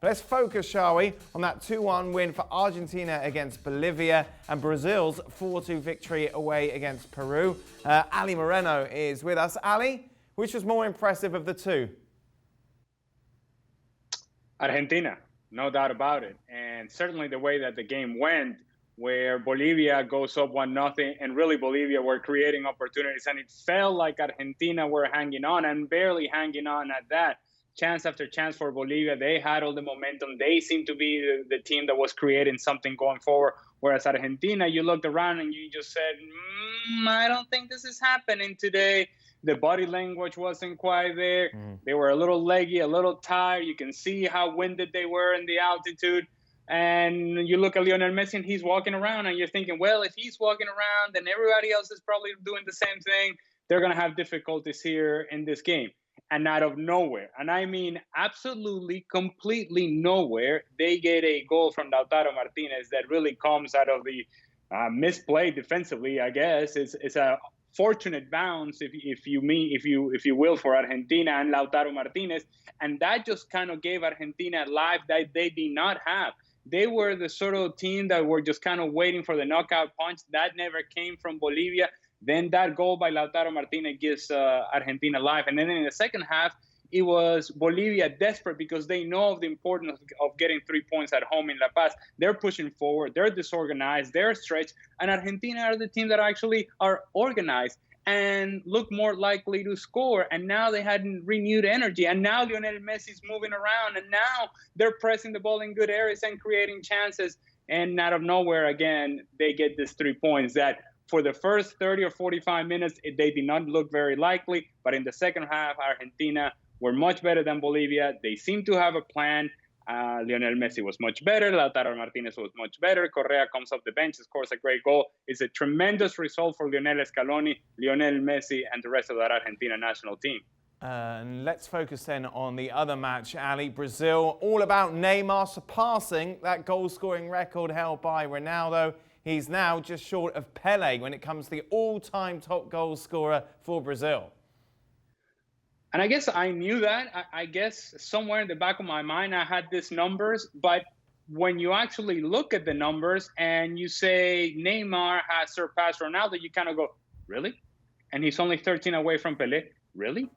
Let's focus, shall we, on that 2-1 win for Argentina against Bolivia and Brazil's 4-2 victory away against Peru. Ali Moreno is with us. Ali, which was more impressive of the two? Argentina, no doubt about it. And certainly the way that the game went, where Bolivia goes up 1-0, and really Bolivia were creating opportunities, and it felt like Argentina were hanging on and barely hanging on at that. Chance after chance for Bolivia. They had all the momentum. They seemed to be the team that was creating something going forward. Whereas Argentina, you looked around and you just said, I don't think this is happening today. The body language wasn't quite there. They were a little leggy, a little tired. You can see how winded they were in the altitude. And you look at Lionel Messi and he's walking around and you're thinking, well, if he's walking around, then everybody else is probably doing the same thing. They're going to have difficulties here in this game. And out of nowhere, and I mean absolutely, completely nowhere, they get a goal from Lautaro Martinez that really comes out of the misplay defensively, I guess. It's a fortunate bounce, if you will, for Argentina and Lautaro Martinez, and that just kind of gave Argentina a life that they did not have. They were the sort of team that were just kind of waiting for the knockout punch. That never came from Bolivia. Then that goal by Lautaro Martinez gives Argentina life. And then in the second half, it was Bolivia desperate because they know of the importance of getting 3 points at home in La Paz. They're pushing forward. They're disorganized. They're stretched. And Argentina are the team that actually are organized and look more likely to score. And now they had renewed energy. And now Lionel Messi is moving around. And now they're pressing the ball in good areas and creating chances. And out of nowhere, again, they get these 3 points that for the first 30 or 45 minutes, they did not look very likely. But in the second half, Argentina were much better than Bolivia. They seemed to have a plan. Lionel Messi was much better. Lautaro Martinez was much better. Correa comes off the bench, scores a great goal. It's a tremendous result for Lionel Scaloni, Lionel Messi, and the rest of that Argentina national team. Let's focus then on the other match, Ali. Brazil, all about Neymar surpassing that goal-scoring record held by Ronaldo. He's now just short of Pelé when it comes to the all-time top goal scorer for Brazil. And I guess I knew that. I guess somewhere in the back of my mind, I had these numbers. But when you actually look at the numbers and you say Neymar has surpassed Ronaldo, you kind of go, really? And he's only 13 away from Pelé. Really?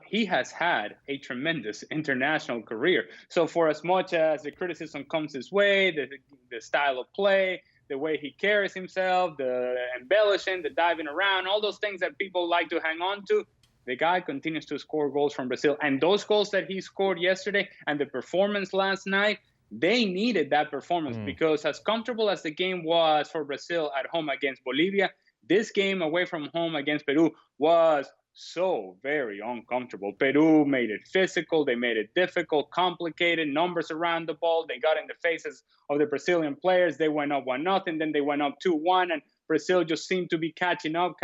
He has had a tremendous international career. So for as much as the criticism comes his way, the style of play, the way he carries himself, the embellishing, the diving around, all those things that people like to hang on to, the guy continues to score goals from Brazil. And those goals that he scored yesterday and the performance last night, they needed that performance because as comfortable as the game was for Brazil at home against Bolivia, this game away from home against Peru was so very uncomfortable. Peru made it physical. They made it difficult, complicated, numbers around the ball. They got in the faces of the Brazilian players. They went up 1-0, then they went up 2-1, and Brazil just seemed to be catching up.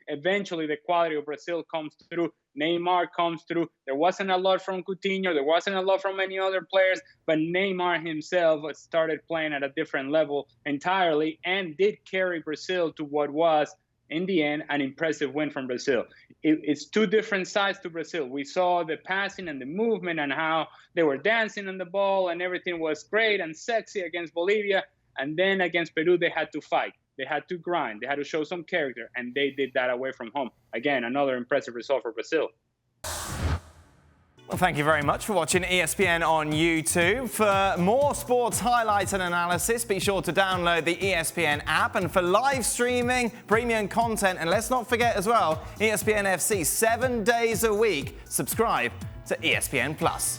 Eventually, the quality of Brazil comes through. Neymar comes through. There wasn't a lot from Coutinho. There wasn't a lot from any other players, but Neymar himself started playing at a different level entirely and did carry Brazil to what was, in the end, an impressive win from Brazil. It's two different sides to Brazil. We saw the passing and the movement and how they were dancing on the ball and everything was great and sexy against Bolivia. And then against Peru, they had to fight. They had to grind. They had to show some character. And they did that away from home. Again, another impressive result for Brazil. Well, thank you very much for watching ESPN on YouTube. For more sports highlights and analysis, be sure to download the ESPN app. And for live streaming, premium content, and let's not forget as well, ESPN FC 7 days a week. Subscribe to ESPN+.